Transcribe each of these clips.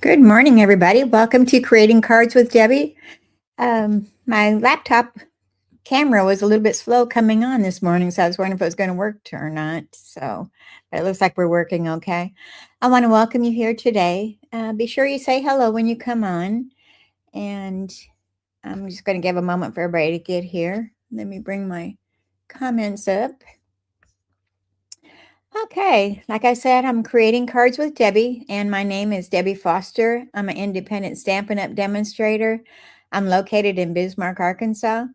Good morning, everybody. Welcome to Creating Cards with Debbie. My laptop camera was a little bit slow coming on this morning, so I was wondering if it was going to work or not. But it looks like we're working okay. I want to welcome you here today. Be sure you say hello when you come on. And I'm just going to give a moment for everybody to get here. Let me bring my comments up. Okay, like I said, I'm creating cards with Debbie, and my name is Debbie Foster. I'm an independent Stampin' Up! Demonstrator. I'm located in Bismarck, Arkansas.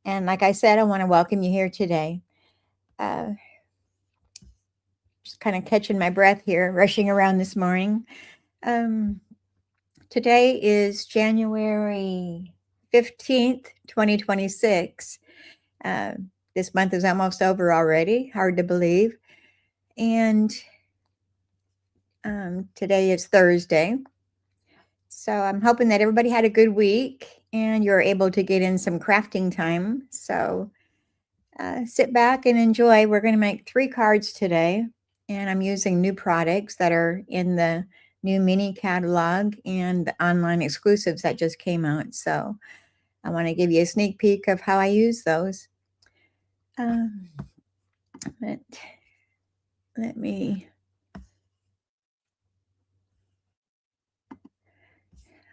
And like I said, I want to welcome you here today. Just kind of catching my breath here, rushing around this morning. Today is January 15th, 2026. This month is almost over already, hard to believe. And today is Thursday. So I'm hoping that everybody had a good week and you're able to get in some crafting time. So sit back and enjoy. We're going to make 3 cards today. And I'm using new products that are in the new mini catalog and the online exclusives that just came out. So I want to give you a sneak peek of how I use those. Let me...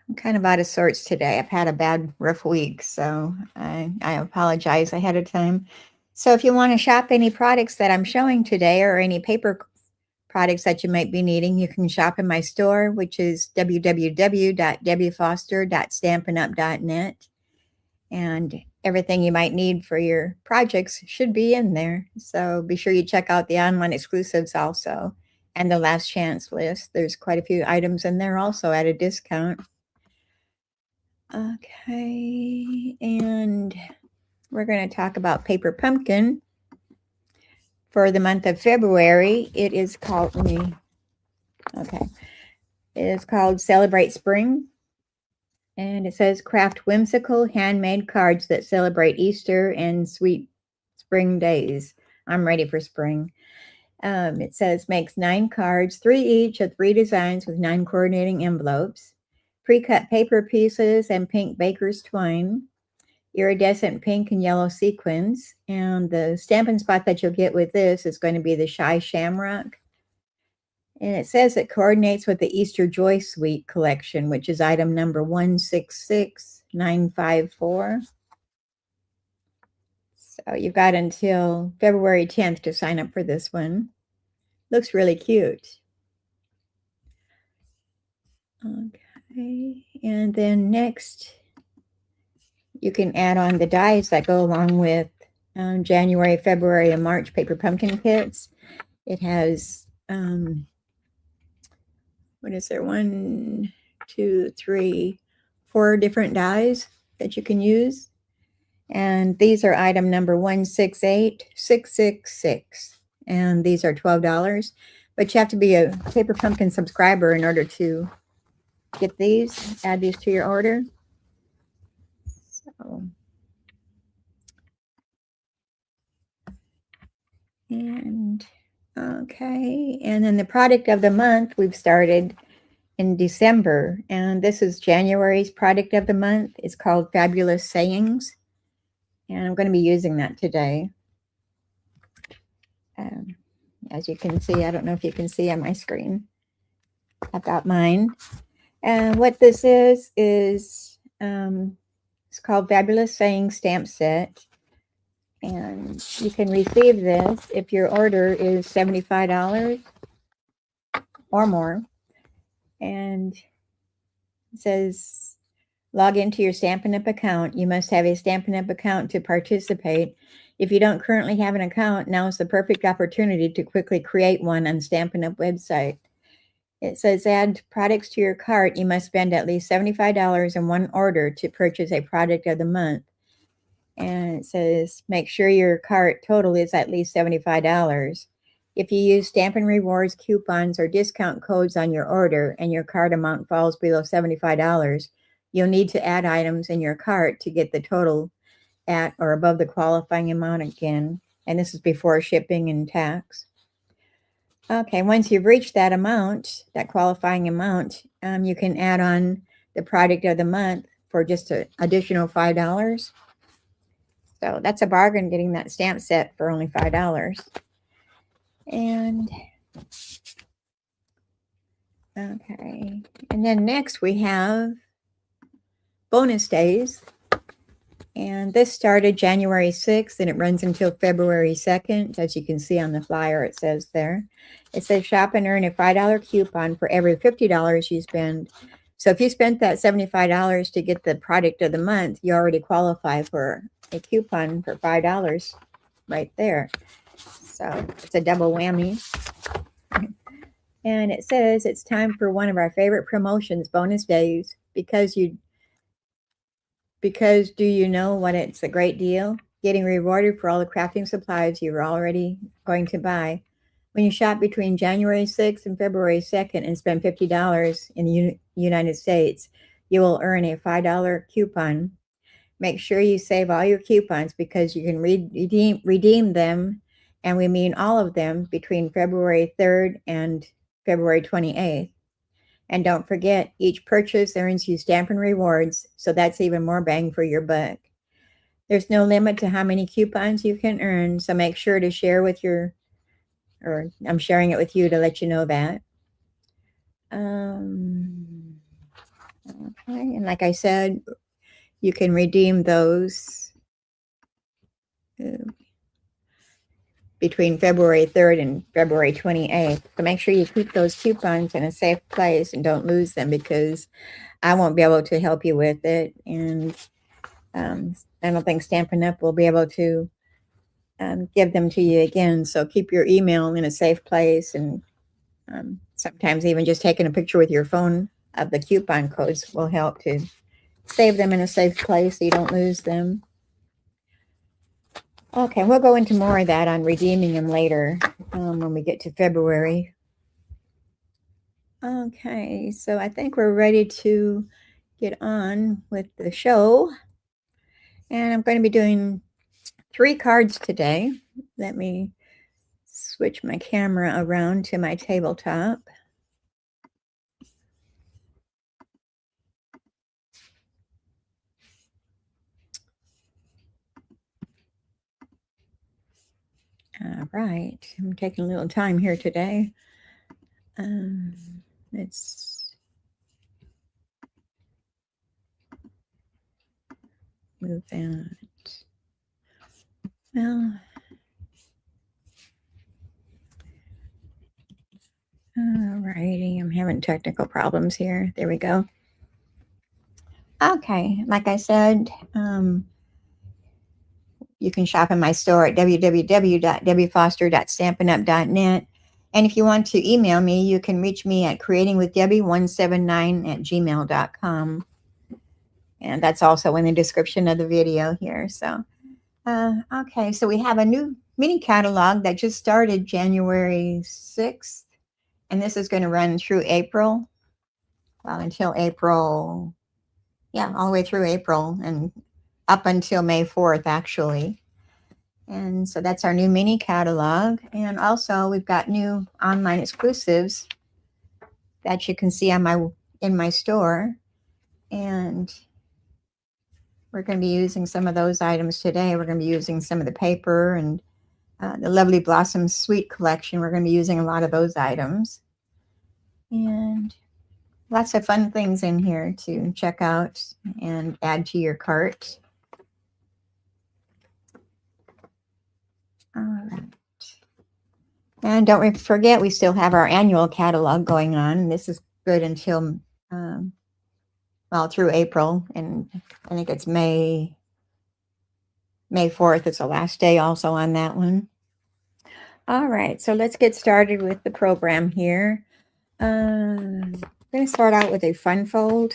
I'm kind of out of sorts today. I've had a bad, rough week, so I apologize ahead of time. So if you want to shop any products that I'm showing today or any paper products that you might be needing, you can shop in my store, which is www.debbiefoster.stampinup.net. And everything you might need for your projects should be in there. So be sure you check out the online exclusives also and the last chance list. There's quite a few items in there also at a discount. Okay, and we're going to talk about Paper Pumpkin for the month of February. It is called, it is called Celebrate Spring. And it says, craft whimsical handmade cards that celebrate Easter and sweet spring days. I'm ready for spring. It says, makes 9 cards, 3 each of 3 designs with 9 coordinating envelopes. Pre-cut paper pieces and pink baker's twine, iridescent pink and yellow sequins, and the Stampin' Spot that you'll get with this is going to be the Shy Shamrock. And it says it coordinates with the Easter Joy Suite collection, which is item number 166954. So you've got until February 10th to sign up for this one. Looks really cute. Okay. And then next, you can add on the dies that go along with January, February, and March Paper Pumpkin kits. It has, what is there? 1, 2, 3, 4 different dies that you can use. And these are item number 168666. And these are $12. But you have to be a Paper Pumpkin subscriber in order to get these, add these to your order. So, and okay, and then the product of the month we've started in December, and this is January's product of the month. It's called Fabulous Sayings, and I'm going to be using that today. As you can see, I don't know if you can see on my screen. I've got mine. And what this is it's called Fabulous Sayings Stamp Set. And you can receive this if your order is $75 or more. And it says, log into your Stampin' Up! Account. You must have a Stampin' Up! Account to participate. If you don't currently have an account, now is the perfect opportunity to quickly create one on Stampin' Up! Website. It says, add products to your cart. You must spend at least $75 in one order to purchase a product of the month. And it says, make sure your cart total is at least $75. If you use Stampin' Rewards, coupons, or discount codes on your order and your cart amount falls below $75, you'll need to add items in your cart to get the total at or above the qualifying amount again. And this is before shipping and tax. Okay, once you've reached that amount, that qualifying amount, you can add on the product of the month for just an additional $5. So that's a bargain, getting that stamp set for only $5. And okay, and then next we have bonus days. And this started January 6th and it runs until February 2nd. As you can see on the flyer, it says there. It says shop and earn a $5 coupon for every $50 you spend. So if you spent that $75 to get the product of the month, you already qualify for a coupon for $5 right there. So it's a double whammy. And it says it's time for one of our favorite promotions, bonus days, because do you know what it's a great deal? Getting rewarded for all the crafting supplies you're already going to buy. When you shop between January 6th and February 2nd and spend $50 in the United States, you will earn a $5 coupon. Make sure you save all your coupons because you can redeem them, and we mean all of them, between February 3rd and February 28th. And don't forget, each purchase earns you Stampin' Rewards, so that's even more bang for your buck. There's no limit to how many coupons you can earn, so make sure to share with I'm sharing it with you to let you know that. Okay, and like I said, you can redeem those between February 3rd and February 28th. So make sure you keep those coupons in a safe place and don't lose them, because I won't be able to help you with it. And I don't think Stampin' Up! Will be able to give them to you again. So keep your email in a safe place, and sometimes even just taking a picture with your phone of the coupon codes will help to save them in a safe place so you don't lose them. Okay, we'll go into more of that on redeeming them later when we get to February. Okay, so I think we're ready to get on with the show. And I'm going to be doing 3 cards today. Let me switch my camera around to my tabletop. All right, I'm taking a little time here today. Let's move that. Well, all righty, I'm having technical problems here. There we go. Okay, like I said, you can shop in my store at www.debbiefoster.stampinup.net. And if you want to email me, you can reach me at creatingwithdebbie179@gmail.com. And that's also in the description of the video here. So, okay, so we have a new mini catalog that just started January 6th. And this is going to run through April. Well, until April. Yeah, all the way through April and up until May 4th, actually. And so that's our new mini catalog. And also we've got new online exclusives that you can see on in my store. And we're going to be using some of those items today. We're going to be using some of the paper and the Lovely Blossom Sweet collection. We're going to be using a lot of those items. And lots of fun things in here to check out and add to your cart. All right. And don't forget, we still have our annual catalog going on. This is good until, well, through April. And I think it's May 4th. It's the last day also on that one. All right, so let's get started with the program here. I'm going to start out with a fun fold.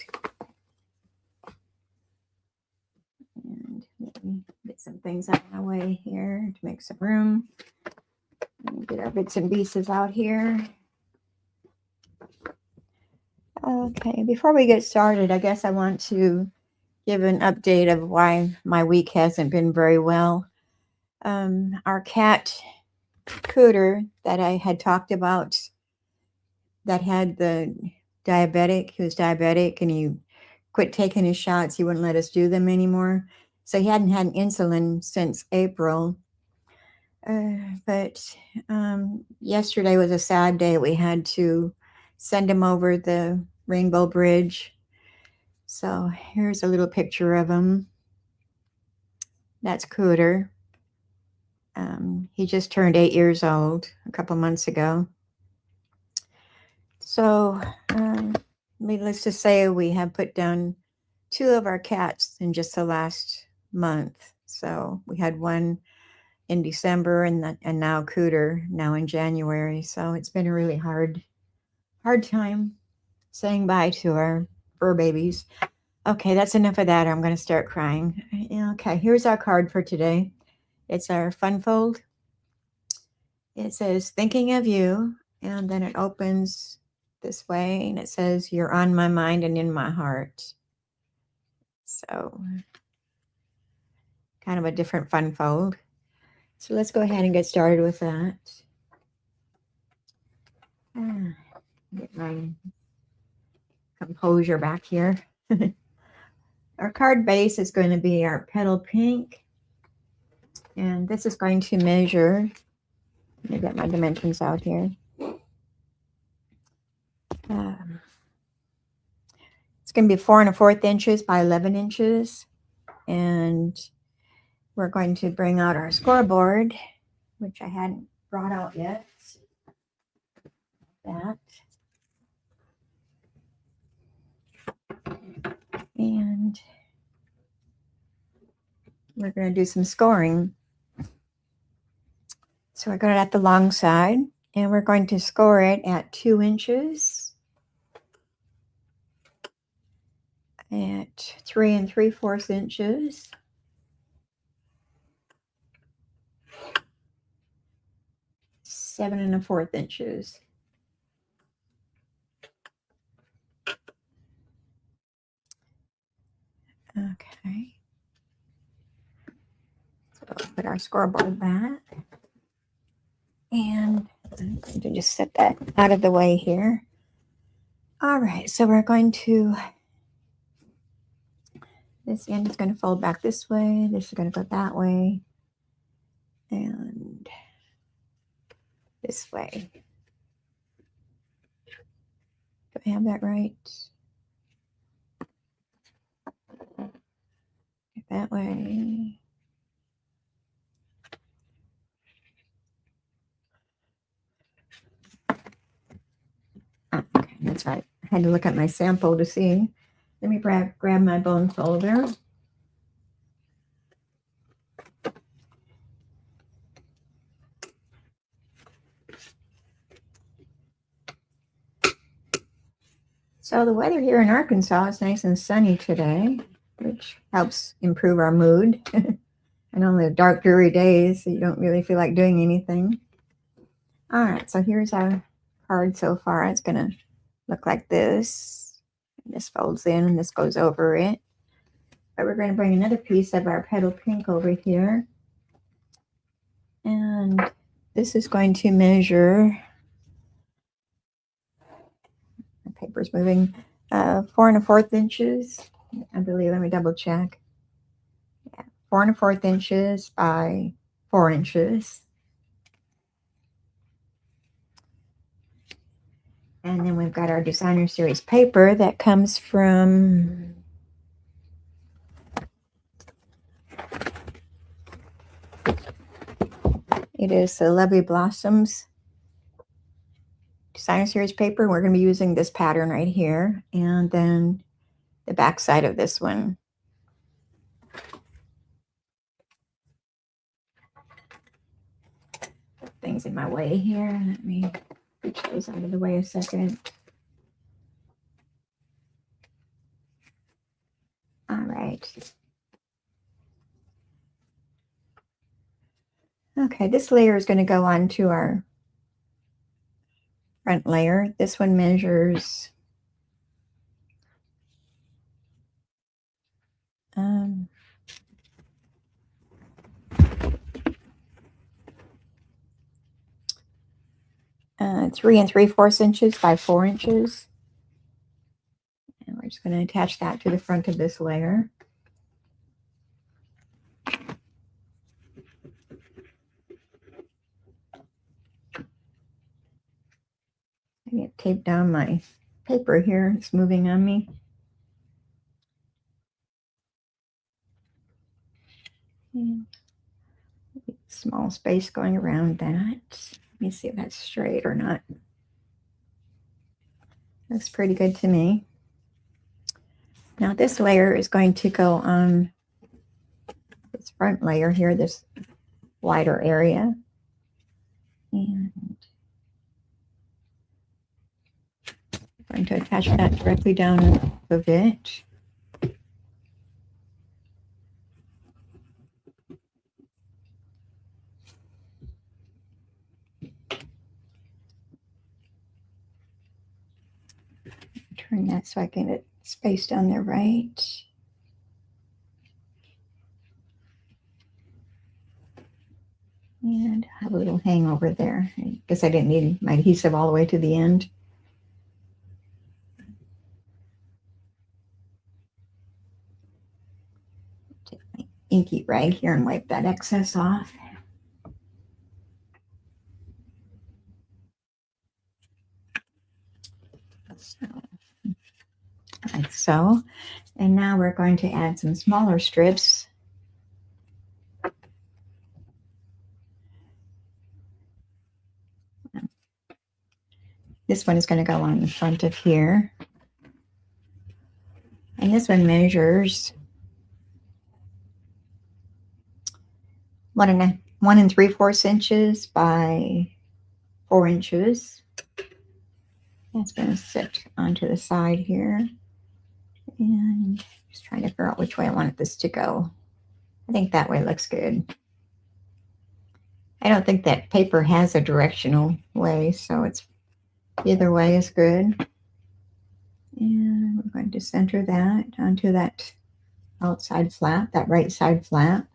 And let me get some things out of my way here to make some room. Get our bits and pieces out here. Okay, before we get started, I guess I want to give an update of why my week hasn't been very well. Our cat, Cooter, that I had talked about, that had the diabetic. He was diabetic and he quit taking his shots. He wouldn't let us do them anymore. So he hadn't had insulin since April. But yesterday was a sad day. We had to send him over the Rainbow Bridge. So here's a little picture of him. That's Cooter. He just turned 8 years old a couple months ago. So needless to say, we have put down 2 of our cats in just the last month. So we had one in December and now Cooter now in January. So it's been a really hard time saying bye to our fur babies. Okay, that's enough of that. I'm going to start crying. Okay, here's our card for today. It's our fun fold. It says, thinking of you, and then it opens this way, and it says, you're on my mind and in my heart. So, kind of a different fun fold. So let's go ahead and get started with that. Get my composure back here. Our card base is going to be our petal pink. And this is going to measure, let me get my dimensions out here. It's going to be 4 1/4 inches by 11 inches. And we're going to bring out our scoreboard, which I hadn't brought out yet. That. And we're going to do some scoring. So we're going at the long side, and we're going to score it at 2 inches, at 3 3/4 inches, seven 1/4 inches. Okay. So we'll put our scoreboard back. And I'm going to just set that out of the way here. All right, so we're going to, this end is going to fold back this way. This is going to go that way. And this way. Do I have that right? That way. Okay, that's right. I had to look at my sample to see. Let me grab my bone folder. So the weather here in Arkansas is nice and sunny today, which helps improve our mood. And on the dark, dreary days, so you don't really feel like doing anything. All right, so here's our card so far. It's going to look like this. And this folds in and this goes over it. But we're going to bring another piece of our petal pink over here. And this is going to measure, the paper's moving, 4 1/4 inches. I believe, let me double check. Yeah, 4 1/4 inches by 4 inches. And then we've got our designer series paper that comes from it is the Lovely Blossoms designer series paper. We're going to be using this pattern right here, and then the back side of this one. Put things in my way here. Let me push those out of the way a second. All right. Okay, this layer is going to go on to our front layer. This one measures 3 3/4 inches by 4 inches. we're just going to attach that to the front of this layer. I get taped down my paper here. It's moving on me. Small space going around that. Let me see if that's straight or not. Looks pretty good to me. Now this layer is going to go on this front layer here, this wider area. And I'm going to attach that directly down of it. Turn that so I can get it spaced on there right. And have a little hangover there. I guess I didn't need my adhesive all the way to the end. Take my inky rag here and wipe that excess off. Like so. And now we're going to add some smaller strips. This one is going to go on the front of here. And this one measures 1 3/4 inches by 4 inches. That's going to sit onto the side here. And just trying to figure out which way I want this to go. I think that way looks good. I don't think that paper has a directional way, so it's either way is good. And we're going to center that onto that outside flap, that right side flap.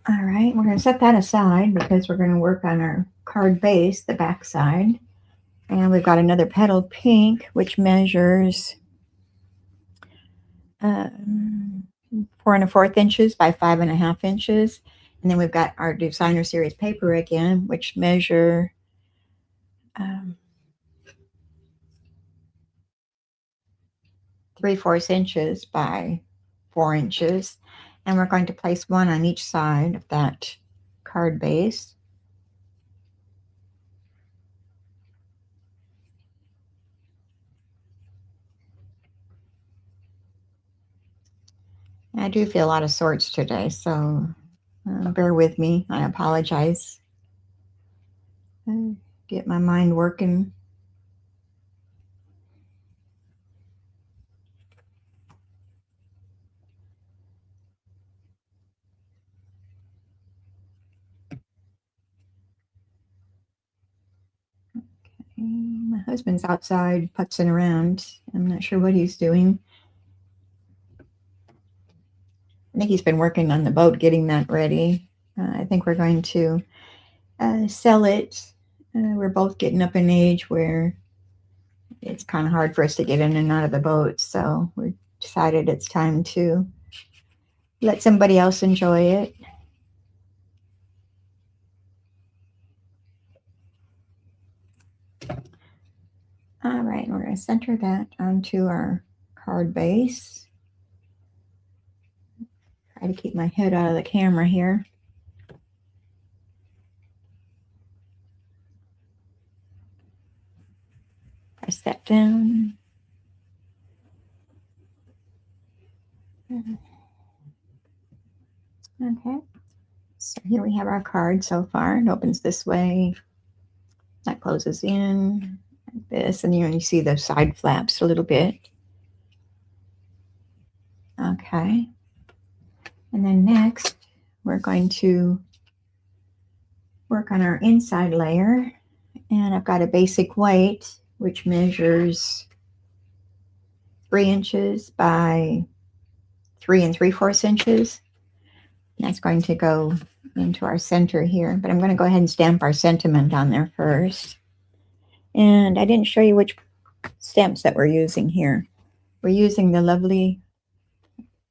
All right, we're going to set that aside because we're going to work on our card base, the back side. And we've got another petal pink, which measures 4 1/4 inches by 5 1/2 inches. And then we've got our designer series paper again, which measure 3/4 inches by 4 inches. And we're going to place one on each side of that card base. I do feel out of sorts today, so bear with me. I apologize. Get my mind working. Okay, my husband's outside putzing around. I'm not sure what he's doing. I think he's been working on the boat, getting that ready. I think we're going to sell it. We're both getting up in age where it's kind of hard for us to get in and out of the boat. So we decided it's time to let somebody else enjoy it. All right, we're going to center that onto our card base. Try to keep my head out of the camera here. Press that down. Okay, so here we have our card so far. It opens this way. That closes in like this, and you see the side flaps a little bit. Okay, and then next we're going to work on our inside layer, and I've got a basic white which measures 3 inches by 3 3/4 inches. That's going to go into our center here, but I'm going to go ahead and stamp our sentiment on there first. And I didn't show you which stamps that we're using here. We're using the lovely,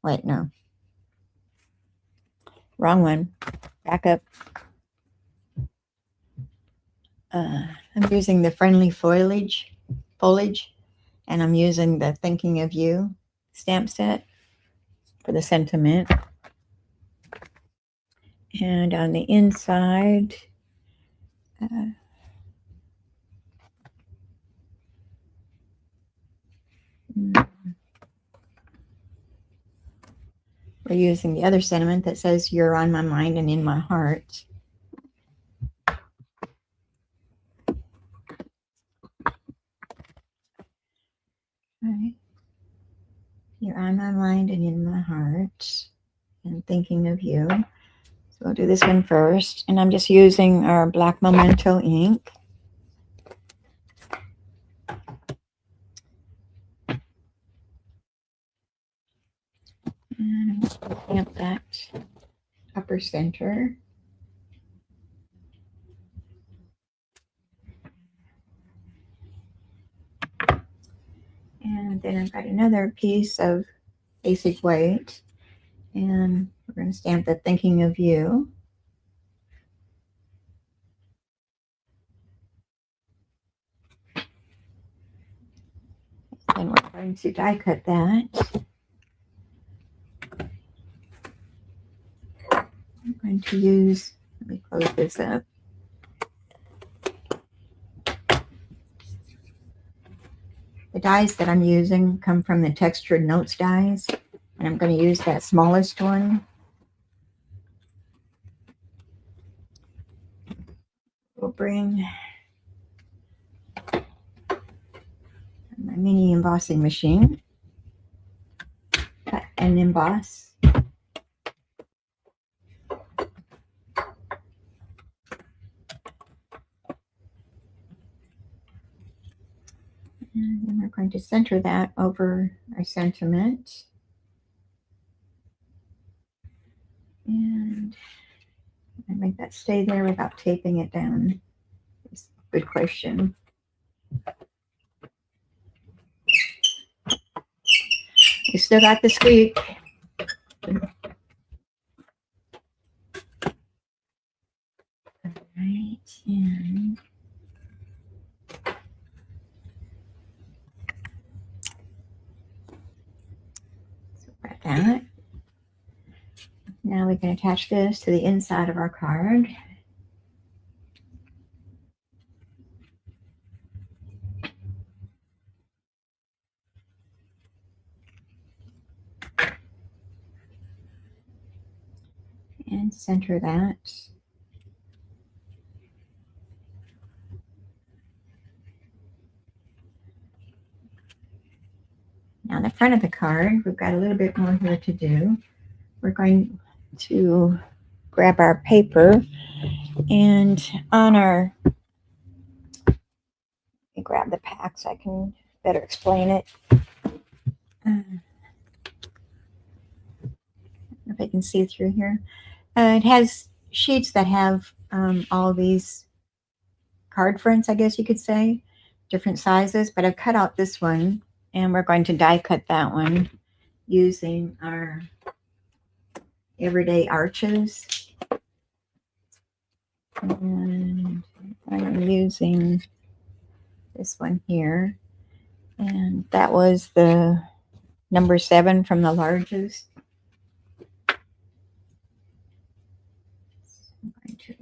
wait, no, wrong one, back up. I'm using the Friendly Foliage, and I'm using the Thinking of You stamp set for the sentiment. And on the inside, we're using the other sentiment that says, "You're on my mind and in my heart." Right. You're on my mind and in my heart and thinking of you. So we'll do this one first. And I'm just using our black Memento ink. And I'm stamp that upper center. And then I've got another piece of basic white, and we're going to stamp the Thinking of You. And we're going to die cut that. I'm going to use, let me close this up. The dies that I'm using come from the Textured Notes dies, and I'm going to use that smallest one. We'll bring my mini embossing machine, cut and emboss. And then we're going to center that over our sentiment. And I make that stay there without taping it down. It's a good question. You still got the squeak. Right, and so grab that. Now we can attach this to the inside of our card. And center that. Now, the front of the card, we've got a little bit more here to do. We're going to grab our paper, and on our, let me grab the pack so I can better explain it. If I can see through here. It has sheets that have all these card fronts, I guess you could say, different sizes, but I've cut out this one, and we're going to die cut that one using our Everyday Arches. And I'm using this one here, and that was the number 7 from the largest. I'm going to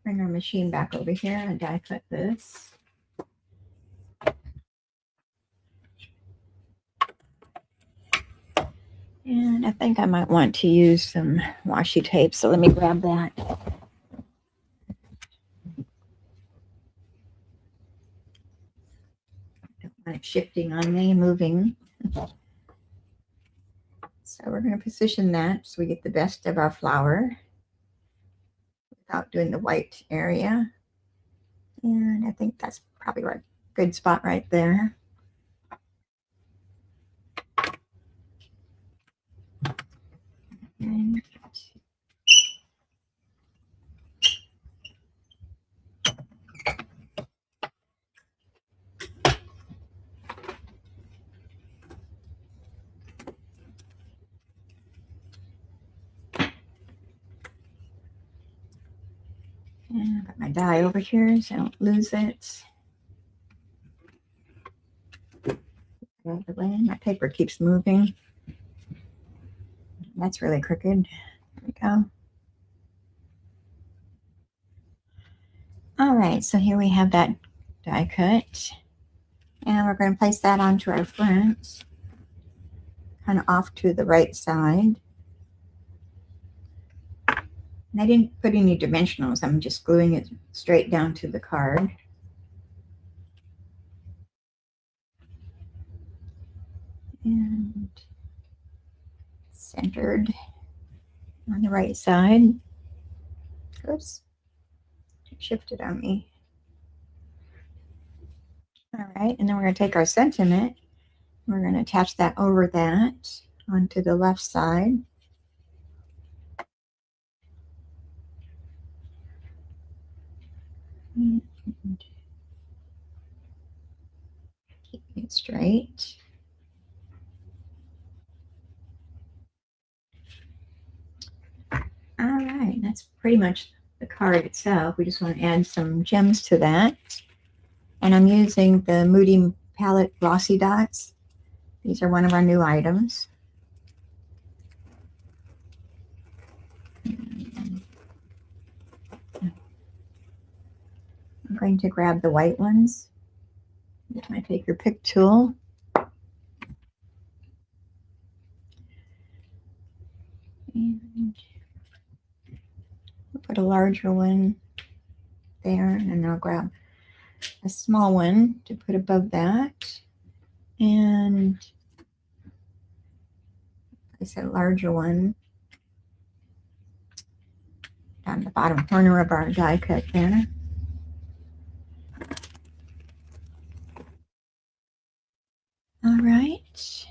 bring our machine back over here and die cut this. And I think I might want to use some washi tape, so let me grab that. Don't want it shifting on me, moving. So we're going to position that so we get the best of our flower without doing the white area. And I think that's probably a good spot right there. And And I've got my die over here so I don't lose it. Out of the way. My paper keeps moving. That's really crooked. There we go. All right, so here we have that die cut. And we're going to place that onto our front, kind of off to the right side. And I didn't put any dimensionals. I'm just gluing it straight down to the card. And centered on the right side. Oops, it shifted on me. All right, and then we're going to take our sentiment. We're going to attach that over that onto the left side. And keeping it straight. All right, that's pretty much the card itself. We just want to add some gems to that. And I'm using the Moody Palette Glossy Dots. These are one of our new items. I'm going to grab the white ones with my Take Your Pick tool. And I'll put a larger one there, and I'll grab a small one to put above that. And I said a larger one down the bottom corner of our die cut there. All right.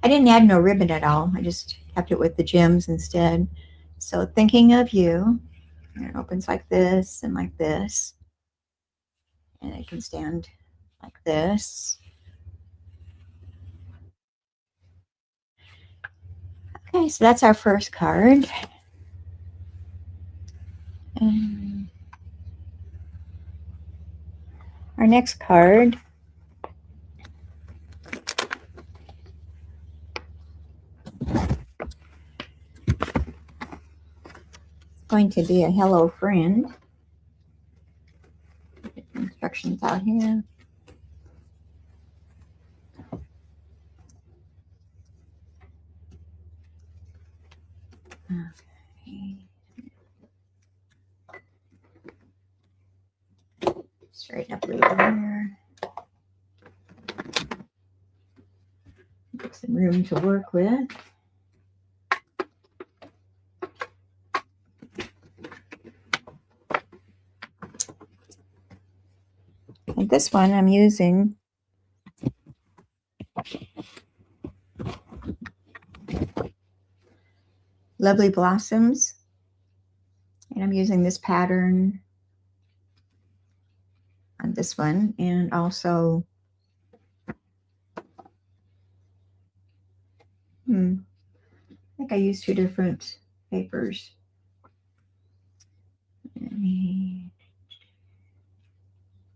I didn't add no ribbon at all. I just kept it with the gems instead. So thinking of you, it opens like this and like this. And it can stand like this. Okay, so that's our first card. And our next card is going to be a Hello Friend. Get the instructions out here. Okay. Straighten up a little here. Get some room to work with. And this one I'm using Lovely Blossoms. And I'm using this pattern on this one, and also I think I used two different papers.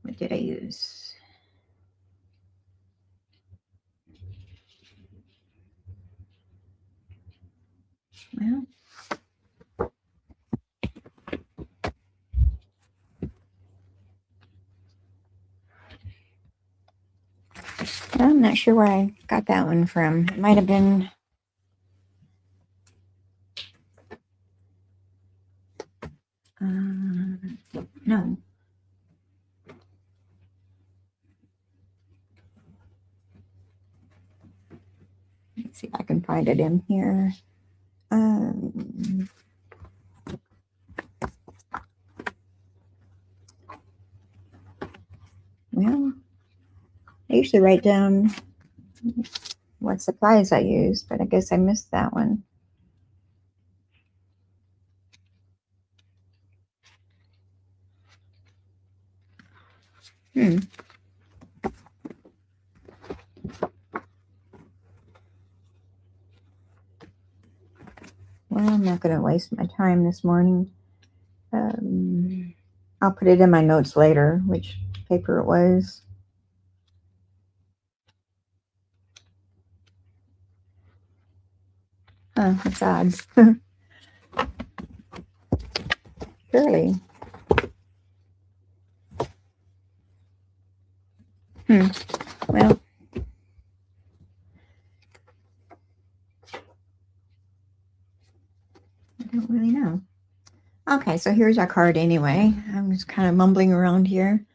What did I use? Well, I'm not sure where I got that one from. It might have been no. Let's see if I can find it in here. Well, I usually write down what supplies I use, but I guess I missed that one. Well, I'm not going to waste my time this morning. I'll put it in my notes later, which paper it was. Oh, that's odd. Surely. Well, I don't really know. Okay, so here's our card anyway. I'm just kind of mumbling around here.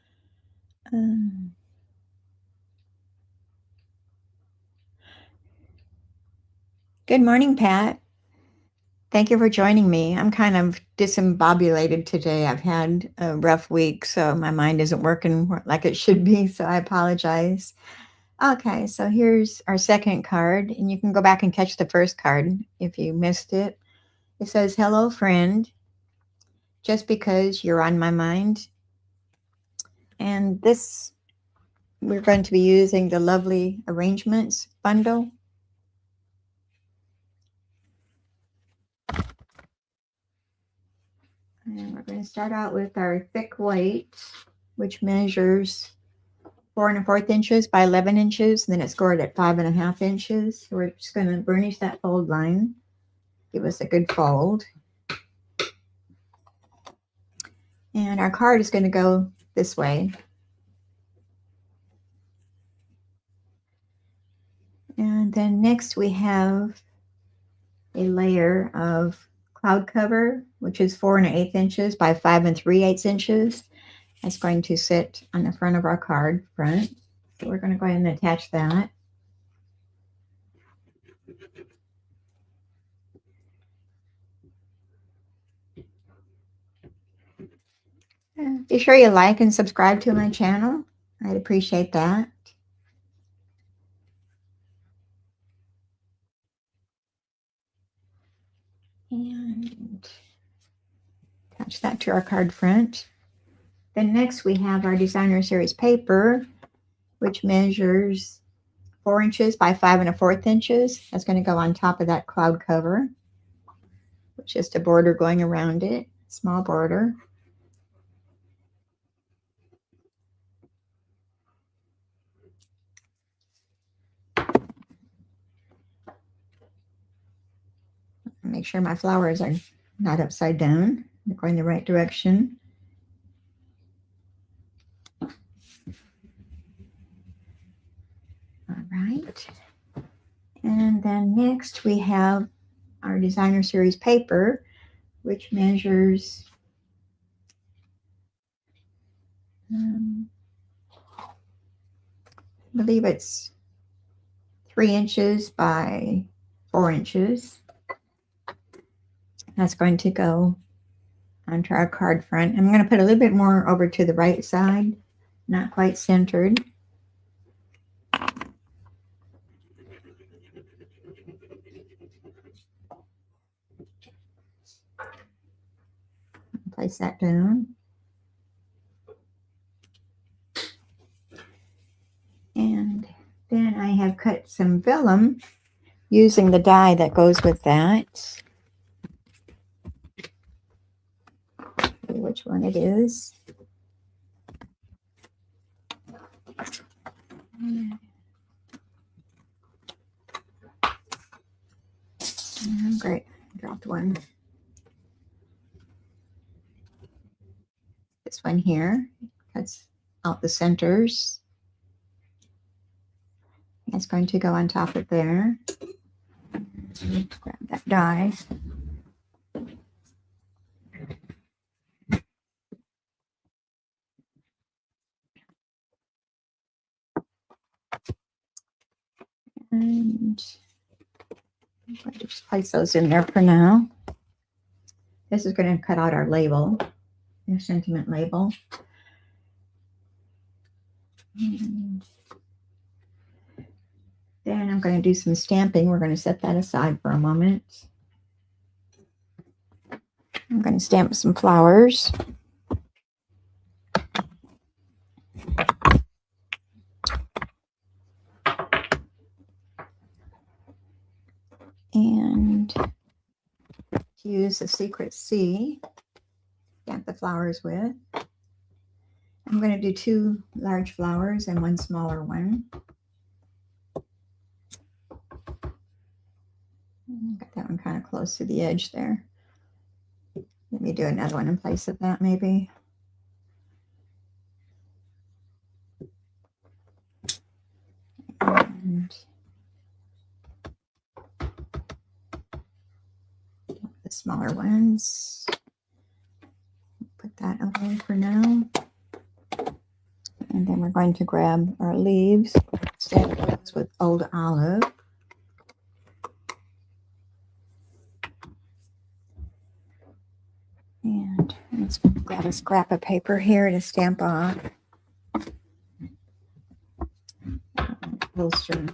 Good morning, Pat. Thank you for joining me. I'm kind of discombobulated today. I've had a rough week, so my mind isn't working like it should be, so I apologize. Okay, so here's our second card, and you can go back and catch the first card if you missed it. It says, "Hello, friend, just because you're on my mind." And this, we're going to be using the Lovely Arrangements bundle. And we're going to start out with our thick white, which measures 4 1/4 inches by 11 inches. And then it's scored at 5 1/2 inches. So we're just going to burnish that fold line. Give us a good fold. And our card is going to go this way. And then next we have a layer of cloud cover, which is 4 1/8 inches by 5 3/8 inches. That's going to sit on the front of our card front. So we're going to go ahead and attach that. Be sure you like and subscribe to my channel. I'd appreciate that. And attach that to our card front. Then next we have our designer series paper, which measures 4 inches by 5 1/4 inches. That's going to go on top of that cloud cover, with just a border going around it, small border. Make sure my flowers are not upside down. They're going the right direction. All right. And then next we have our designer series paper, which measures I believe it's 3 inches by 4 inches. That's going to go onto our card front. I'm going to put a little bit more over to the right side, not quite centered. Place that down. And then I have cut some vellum using the die that goes with that. See which one it is. Great, dropped one. This one here cuts out the centers. That's going to go on top of there. Let's grab that die. And I'm going to just place those in there for now. This is going to cut out our label, our sentiment label. And then I'm going to do some stamping. We're going to set that aside for a moment. I'm going to stamp some flowers. And use the Secret C, stamp the flowers with. I'm going to do 2 large flowers and 1 smaller one. Got that one kind of close to the edge there. Let me do another one in place of that maybe. And the smaller ones. Put that away for now. And then we're going to grab our leaves. Stamp those with Old Olive. And let's grab a scrap of paper here to stamp off. Holster.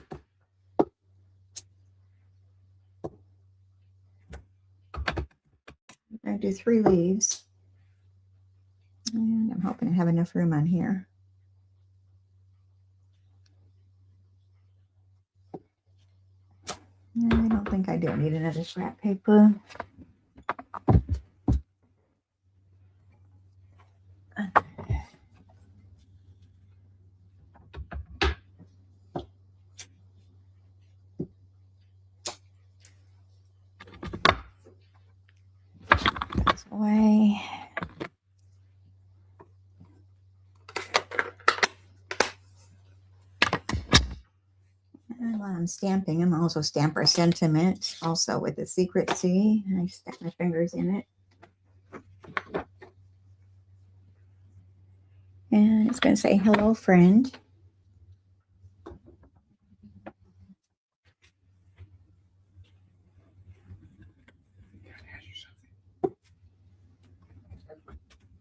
I do 3 leaves. And I'm hoping to have enough room on here. I don't think I do need another scrap paper. This away. And while I'm stamping, I'm also stamp our sentiment, also with the secrecy. And I stick my fingers in it. And it's going to say, hello, friend.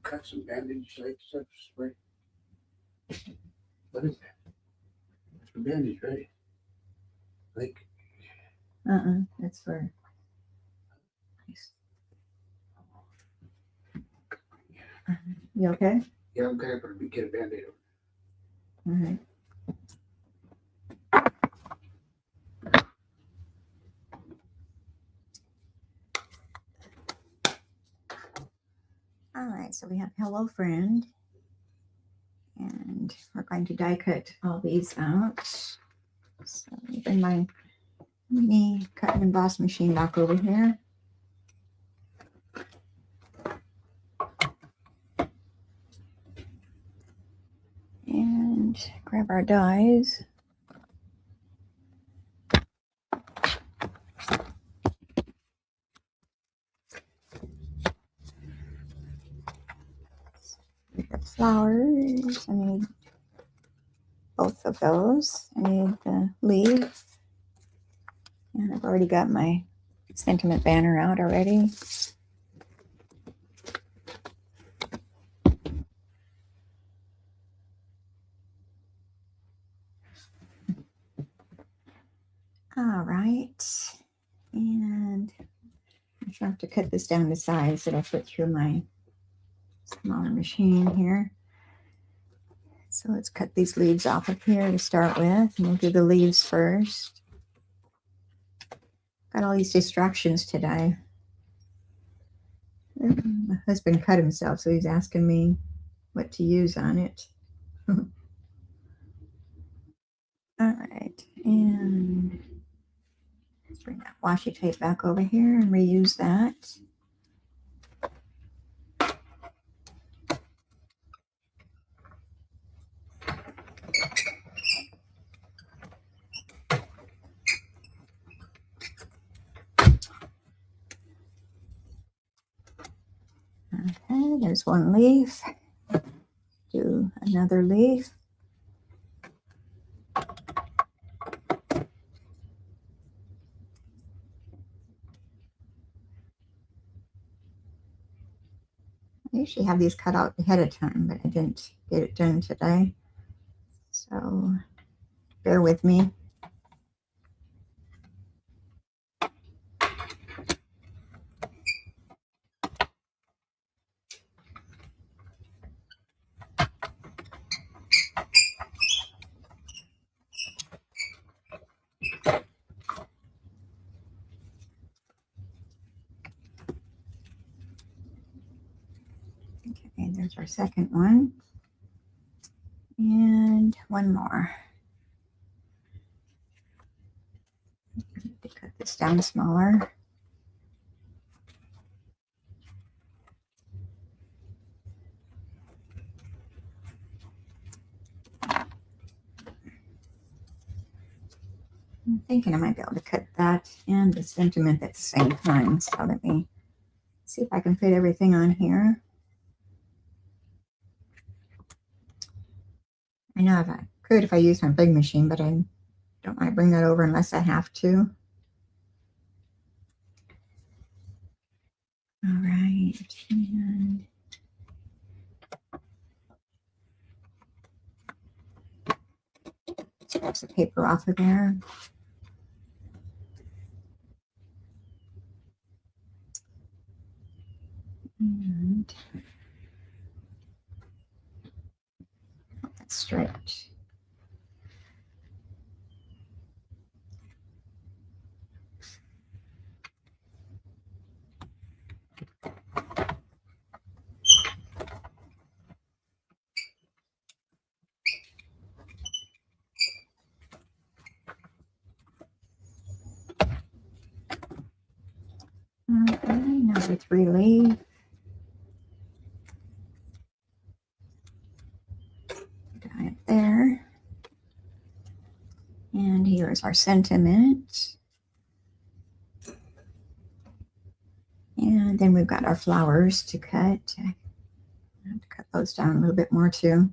Cut some bandage like stuff spray. What is that? That's for bandage, right? Like That's for. You okay? Yeah, I'm gonna get a band-aid. All right. All right, so we have hello, friend. And we're going to die cut all these out. So let me bring my mini cut and emboss machine back over here. And grab our dies. The flowers, I need both of those. I need the leaf. And I've already got my sentiment banner out already. All right. And I'm sure I have to cut this down to size. It'll fit through my smaller machine here. So let's cut these leaves off of here to start with. And we'll do the leaves first. Got all these distractions today. My husband cut himself, so he's asking me what to use on it. All right, and let's bring that washi tape back over here and reuse that. Okay, there's one leaf. Do another leaf. I usually have these cut out ahead of time, but I didn't get it done today. So bear with me. Okay, there's our second one. And one more. To cut this down smaller. I'm thinking I might be able to cut that and the sentiment at the same time. So let me see if I can fit everything on here. I know if I could if I use my big machine, but I don't want to bring that over unless I have to. All right. And scraps the paper off of there. And that's straight. Okay, number 3 leaf. Dye it there. And here's our sentiment. And then we've got our flowers to cut. I have to cut those down a little bit more too.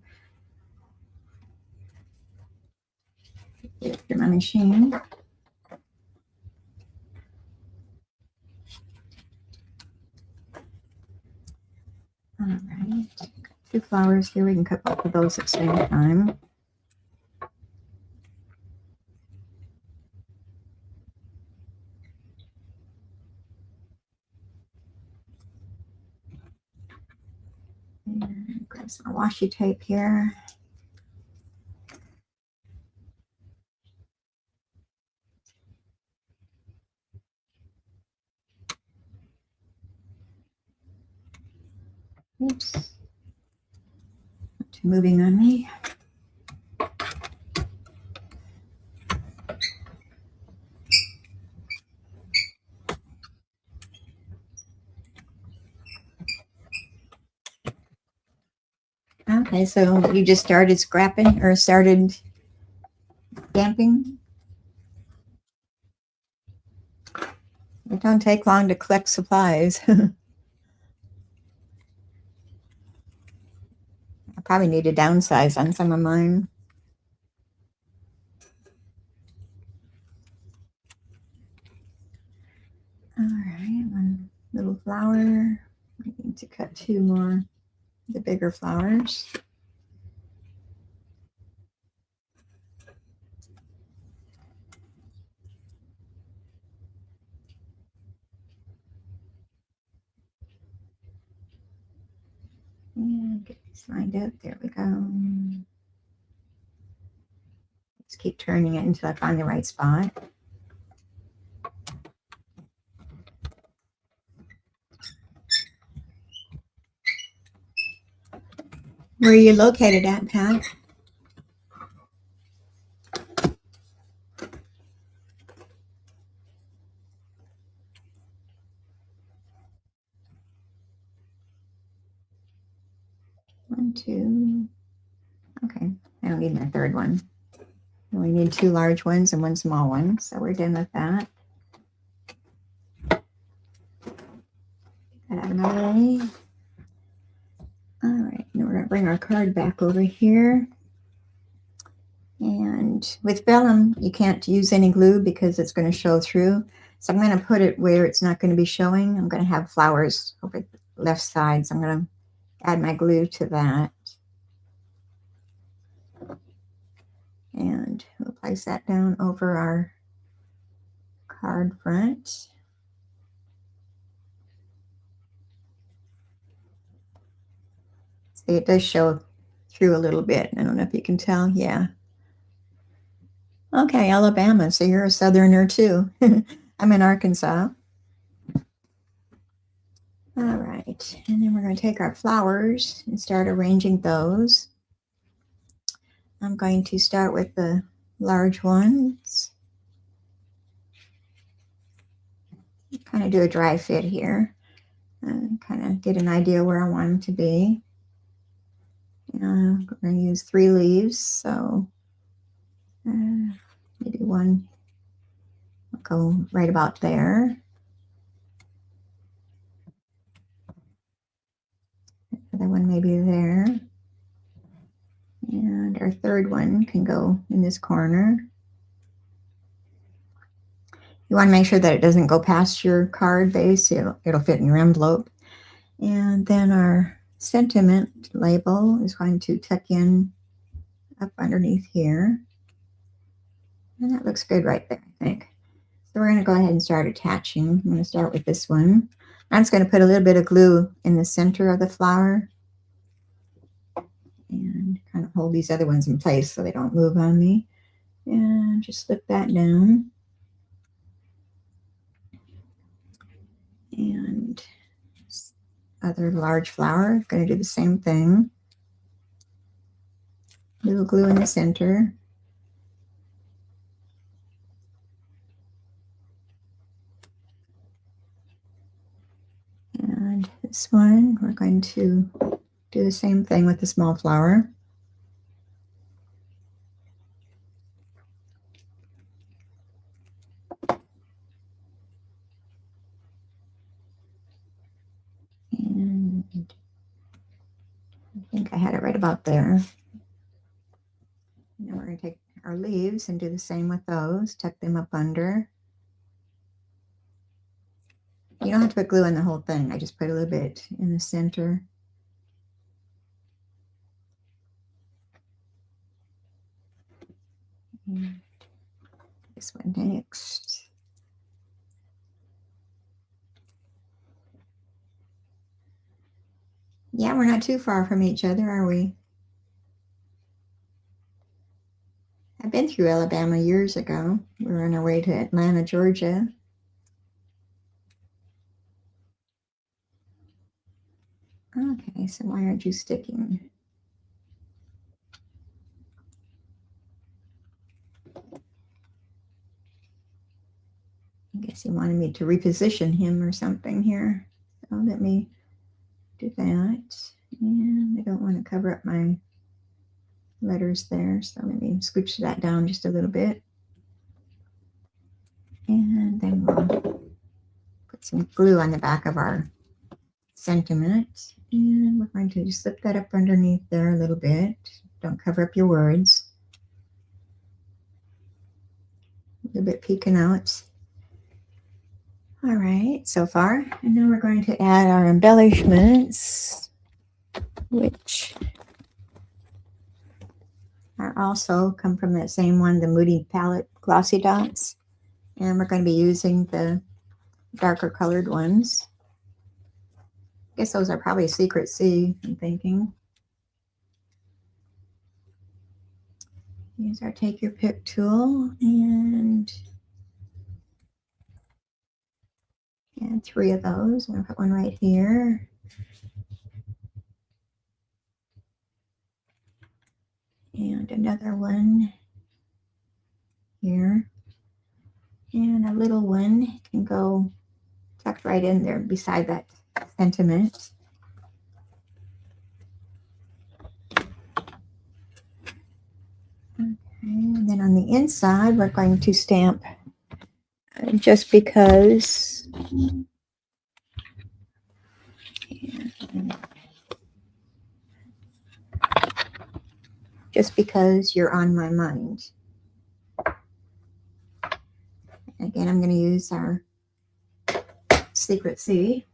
Get it through my machine. All right, 2 flowers here. We can cut both of those at the same time. And grab some washi tape here. Oops. Not too moving on me. Okay, so you just started scrapping or started stamping? It don't take long to collect supplies. I probably need to downsize on some of mine. All right, one little flower. I need to cut 2 more, the bigger flowers. And get these lined up. There we go. Just keep turning it until I find the right spot. Where are you located at, Pat? One, 2. Okay, I don't need my third one. We need 2 large ones and 1 small one, so we're done with that. Get that out of my way. All right, now we're going to bring our card back over here. And with vellum, you can't use any glue because it's going to show through. So I'm going to put it where it's not going to be showing. I'm going to have flowers over the left side, so I'm going to add my glue to that. And we'll place that down over our card front. See, it does show through a little bit. I don't know if you can tell. Yeah. Okay, Alabama. So you're a Southerner too. I'm in Arkansas. All right. And then we're going to take our flowers and start arranging those. I'm going to start with the large ones. Kind of do a dry fit here. Kind of get an idea where I want them to be. I'm going to use 3 leaves, so maybe one will go right about there. Other one maybe there. And our third one can go in this corner. You want to make sure that it doesn't go past your card base. It'll fit in your envelope. And then our sentiment label is going to tuck in up underneath here. And that looks good right there, I think. So we're going to go ahead and start attaching. I'm going to start with this one. I'm just going to put a little bit of glue in the center of the flower and kind of hold these other ones in place so they don't move on me. And just slip that down. And other large flower, going to do the same thing. Little glue in the center. And this one, we're going to do the same thing with the small flower. And I think I had it right about there. Now we're going to take our leaves and do the same with those. Tuck them up under. You don't have to put glue in the whole thing. I just put a little bit in the center. And this one next. Yeah, we're not too far from each other, are we? I've been through Alabama years ago. We were on our way to Atlanta, Georgia. Okay, so why aren't you sticking? I guess he wanted me to reposition him or something here. So let me do that. And I don't want to cover up my letters there, so let me scooch that down just a little bit. And then we'll put some glue on the back of our sentiment. And we're going to just slip that up underneath there a little bit. Don't cover up your words. A little bit peeking out. All right, so far. And now we're going to add our embellishments, which are also come from that same one, the Moody Palette Glossy Dots. And we're going to be using the darker colored ones. I guess those are probably Secret C, I'm thinking. Use our Take Your Pick tool and add 3 of those. I'm going to put one right here. And another one here. And a little one can go tucked right in there beside that sentiment. Okay, and then on the inside, we're going to stamp just because. Just because you're on my mind. Again, I'm going to use our Secret C.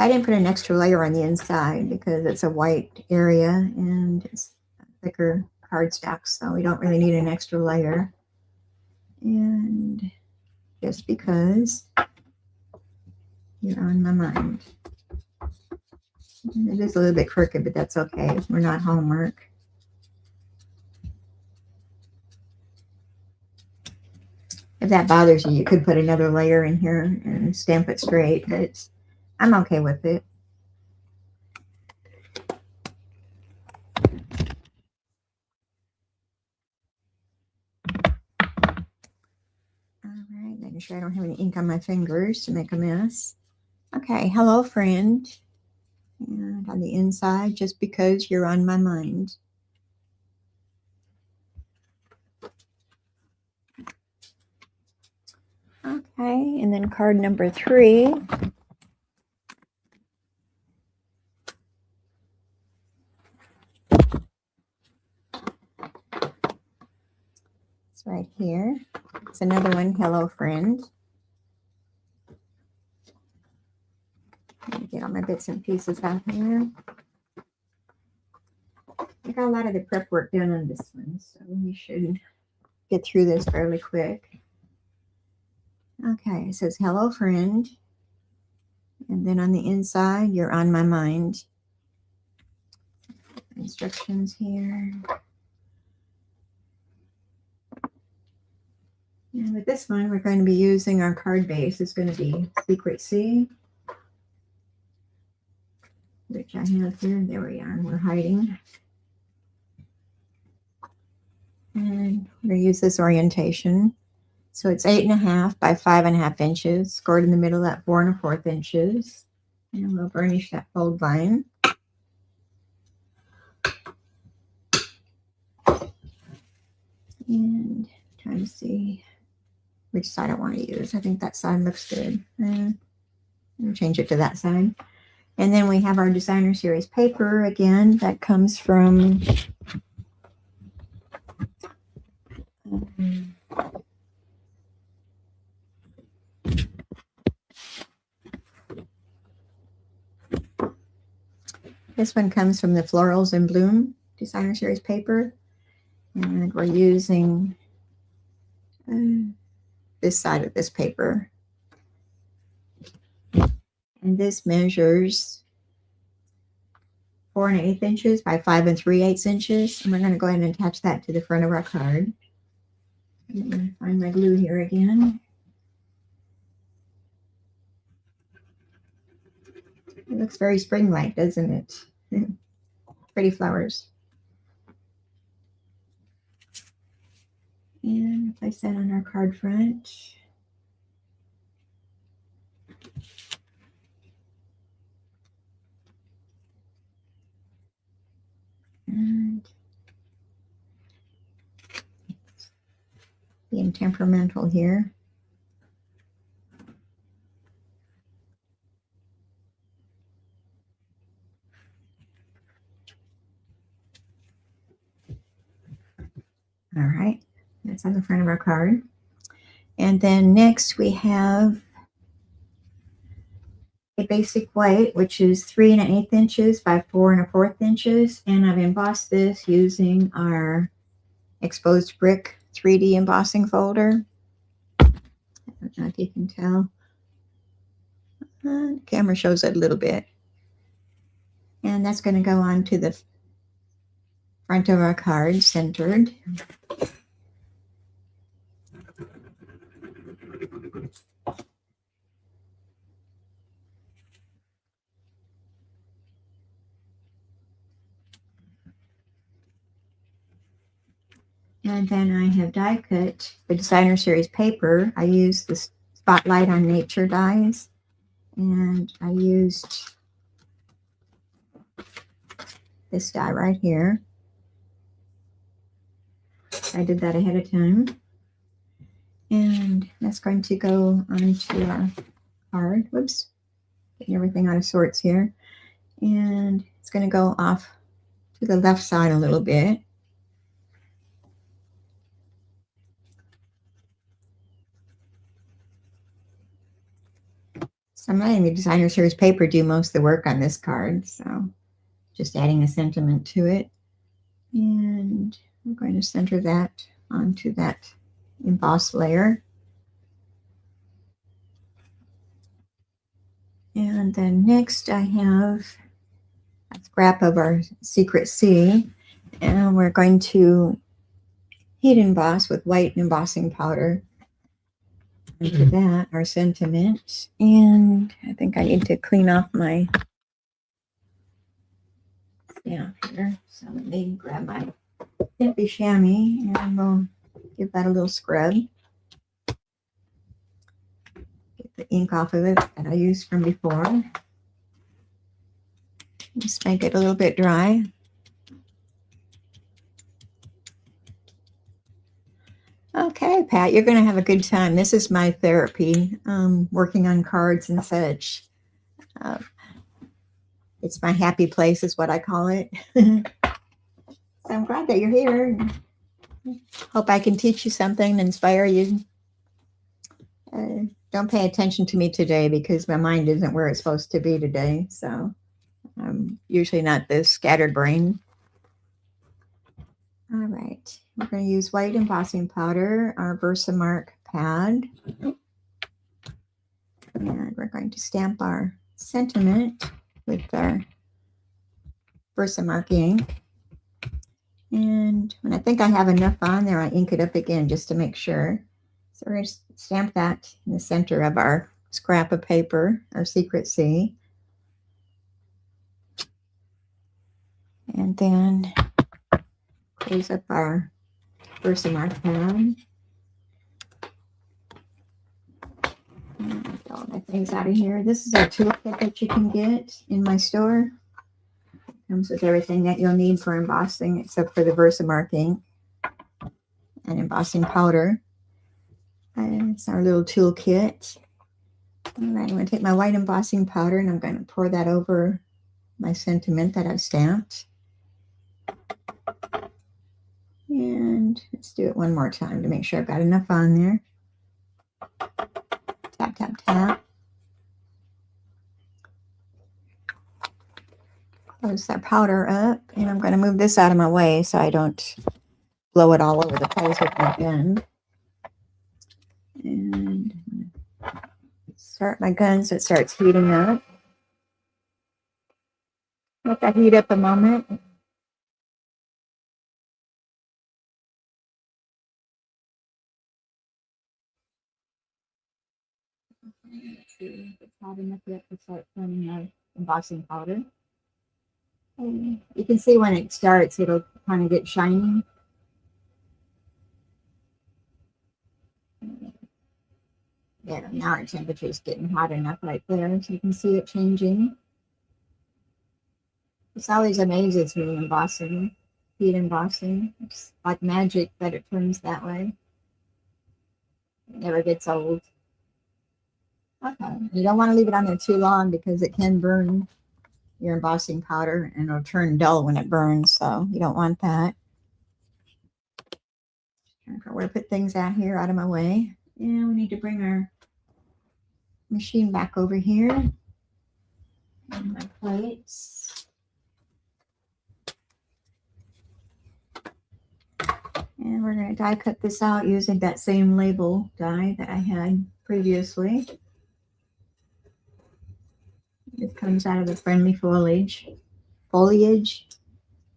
I didn't put an extra layer on the inside because it's a white area and it's thicker cardstock, so we don't really need an extra layer. And just because you're on my mind. It is a little bit crooked, but that's okay. We're not Hallmark. If that bothers you, you could put another layer in here and stamp it straight, but I'm okay with it. All right, making sure I don't have any ink on my fingers to make a mess. Okay, hello, friend. And on the inside, just because you're on my mind. Okay, and then card number 3. It's right here. It's another one, hello, friend. Let me get all my bits and pieces out here. I got a lot of the prep work done on this one, so we should get through this fairly quick. Okay, it says, hello, friend. And then on the inside, you're on my mind. Instructions here. And with this one, we're going to be using our card base. It's going to be Secret C, which I have here. There we are. We're hiding. And we're going to use this orientation. So it's 8.5 by 5.5 inches, scored in the middle at 4 1/4 inches. And we'll burnish that fold line. And trying to see which side I want to use. I think that side looks good. I'll change it to that side. And then we have our designer series paper again that comes from this one comes from the Florals in Bloom designer series paper. And we're using this side of this paper. And this measures 4 1/8 inches by 5 3/8 inches. And we're going to go ahead and attach that to the front of our card. I'm going to find my glue here again. It looks very spring-like, doesn't it? Pretty flowers. And place that on our card front. And being temperamental here. All right, that's on the front of our card. And then next we have a basic white, which is 3 1/8 inches by 4 1/4 inches. And I've embossed this using our exposed brick 3D embossing folder. I don't know if you can tell. The camera shows it a little bit. And that's going to go on to the front of our card, centered. And then I have die cut the designer series paper. I used the Spotlight on Nature dies. And I used this die right here. I did that ahead of time. And that's going to go onto our card. Whoops. Getting everything out of sorts here. And it's going to go off to the left side a little bit. So I'm letting the designer series paper do most of the work on this card. So just adding a sentiment to it. And I'm going to center that onto that embossed layer. And then next I have a scrap of our Secret C. And we're going to heat emboss with white embossing powder. into that, our sentiment. And I think I need to clean off my stamp here. So let me grab my Stampy Chamois and we'll give that a little scrub. Get the ink off of it that I used from before. Just make it a little bit dry. Okay, Pat, you're going to have a good time. This is my therapy, working on cards and such. It's my happy place is what I call it. So I'm glad that you're here. Hope I can teach you something, inspire you. Don't pay attention to me today because my mind isn't where it's supposed to be today. So I'm usually not this scattered brain. All right, we're going to use white embossing powder, our Versamark pad, and we're going to stamp our sentiment with our Versamark ink. And when I think I have enough on there, I ink it up again just to make sure. So we're going to stamp that in the center of our scrap of paper, our Secret C. And then close up our Versamark pad. Get all my things out of here. This is our toolkit that you can get in my store. It comes with everything that you'll need for embossing except for the Versamark ink and embossing powder. And it's our little toolkit. All right, I'm going to take my white embossing powder and I'm going to pour that over my sentiment that I've stamped. And let's do it one more time to make sure I've got enough on there. Tap, tap, tap. Close that powder up, and I'm going to move this out of my way so I don't blow it all over the place with my gun. And start my gun so it starts heating up. Let that heat up a moment. Let's see if it's hot enough yet to start putting our embossing powder. And you can see when it starts, it'll kind of get shiny. There, now our temperature is getting hot enough right there, so you can see it changing. This always amazes me, embossing, heat embossing. It's like magic that it turns that way. It never gets old. Okay, you don't want to leave it on there too long because it can burn your embossing powder and it'll turn dull when it burns, so you don't want that. Trying to where to put things out here out of my way. And we need to bring our machine back over here. And my plates. And we're going to die cut this out using that same label die that I had previously. It comes out of the Friendly Foliage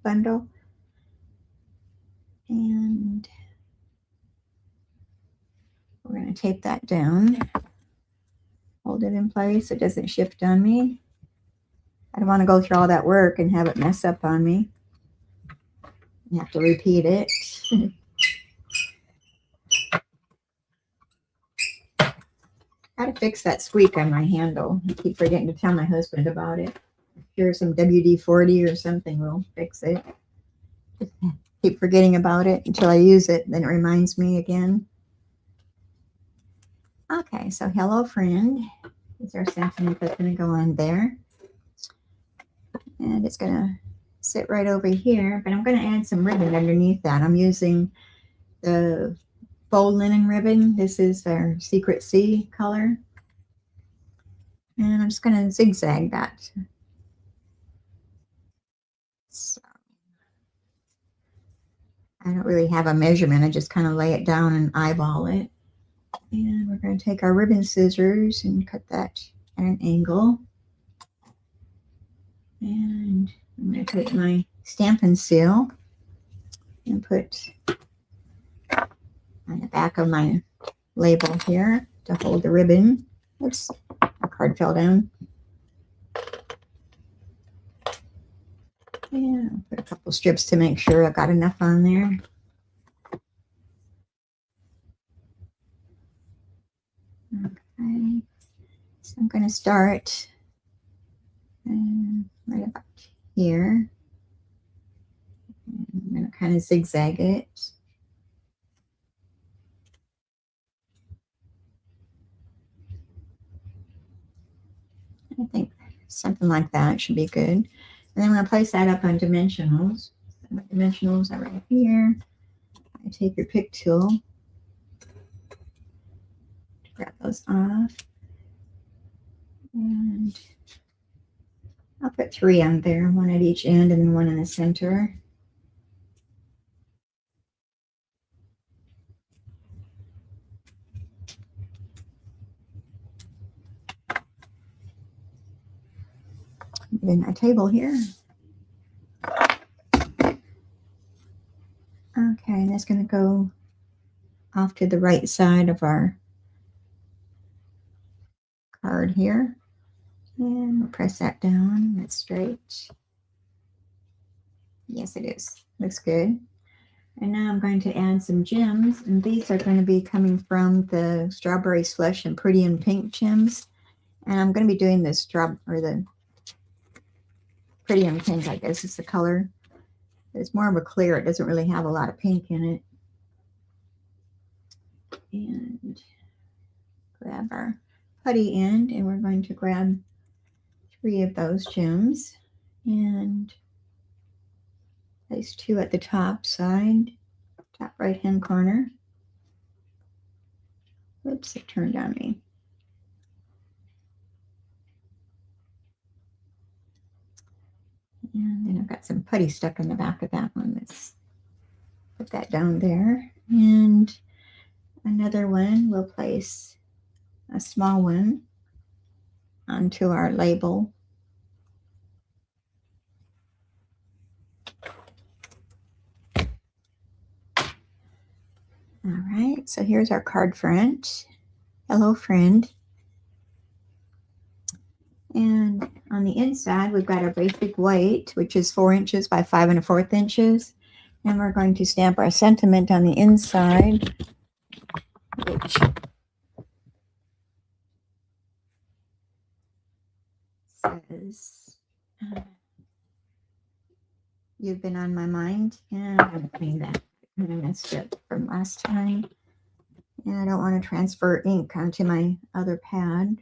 bundle. And we're going to tape that down. Hold it in place so it doesn't shift on me. I don't want to go through all that work and have it mess up on me. You have to repeat it. Got to fix that squeak on my handle. I keep forgetting to tell my husband about it. Here's some WD-40 or something will fix it. Just keep forgetting about it until I use it. Then it reminds me again. Okay, so hello friend. Is our sentiment that's going to go on there. And it's going to sit right over here. But I'm going to add some ribbon underneath that. I'm using the faux linen ribbon. This is our Secret C color. And I'm just going to zigzag that. So I don't really have a measurement. I just kind of lay it down and eyeball it. And we're going to take our ribbon scissors and cut that at an angle. And I'm going to take my Stampin' Seal and put on the back of my label here, to hold the ribbon. Oops, our card fell down. Yeah, put a couple strips to make sure I've got enough on there. Okay, so I'm going to start right about here. I'm going to kind of zigzag it. I think something like that should be good. And then I'm going to place that up on dimensionals. So my dimensionals are right here. I take your pick tool, grab those off, and I'll put 3 on there, 1 at each end and then 1 in the center. Then my table here. Okay, and that's going to go off to the right side of our card here. And we'll press that down. That's straight. Yes, it is. Looks good. And now I'm going to add some gems, and these are going to be coming from the Strawberry Slush and Pretty in Pink gems. And I'm going to be doing the Pretty in Pink, I guess is the color. It's more of a clear. It doesn't really have a lot of pink in it. And grab our putty end, and we're going to grab 3 of those gems and place 2 at the top side, top right hand corner. Whoops, it turned on me. And then I've got some putty stuck in the back of that one. Let's put that down there. And another one, we'll place a small one onto our label. All right, so here's our card front. Hello, friend. And on the inside, we've got our basic white, which is 4 inches by 5 1/4 inches. And we're going to stamp our sentiment on the inside, which says, "You've been on my mind." And I'm going to clean that. I messed up from last time. And I don't want to transfer ink onto my other pad.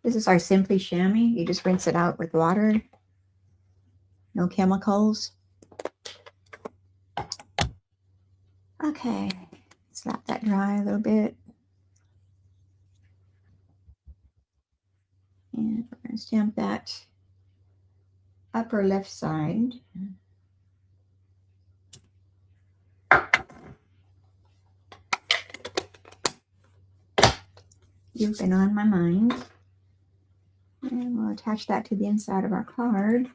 This is our Simply Chamois. You just rinse it out with water. No chemicals. Okay, let's let that dry a little bit. And we're going to stamp that upper left side. You've been on my mind. And we'll attach that to the inside of our card.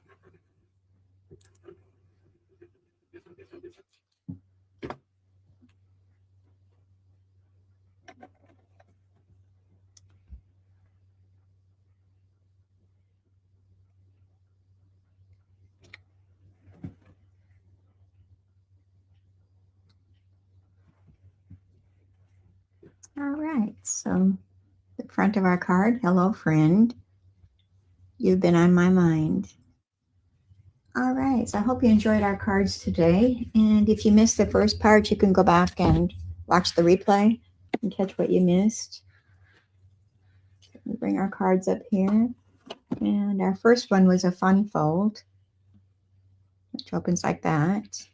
All right, so the front of our card, hello friend, you've been on my mind. All right, so I hope you enjoyed our cards today. And if you missed the first part, you can go back and watch the replay and catch what you missed. We'll bring our cards up here. And our first one was a fun fold, which opens like that.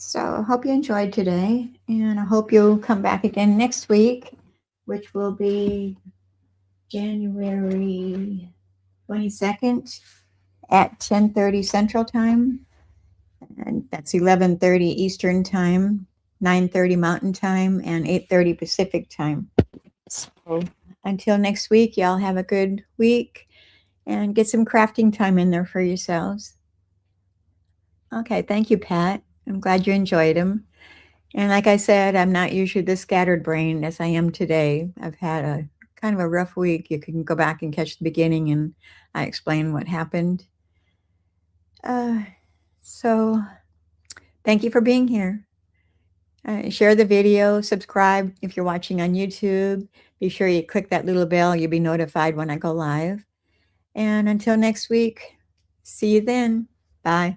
So I hope you enjoyed today, and I hope you'll come back again next week, which will be January 22nd at 10:30 Central Time, and that's 11:30 Eastern Time, 9:30 Mountain Time, and 8:30 Pacific Time. So until next week, y'all have a good week and get some crafting time in there for yourselves. Okay, thank you, Pat. I'm glad you enjoyed them. And like I said, I'm not usually this scattered brained as I am today. I've had a kind of a rough week. You can go back and catch the beginning, and I explain what happened. Uh, so thank you for being here. Share the video, subscribe if you're watching on YouTube. Be sure you click that little bell. You'll be notified when I go live. And until next week, see you then. Bye.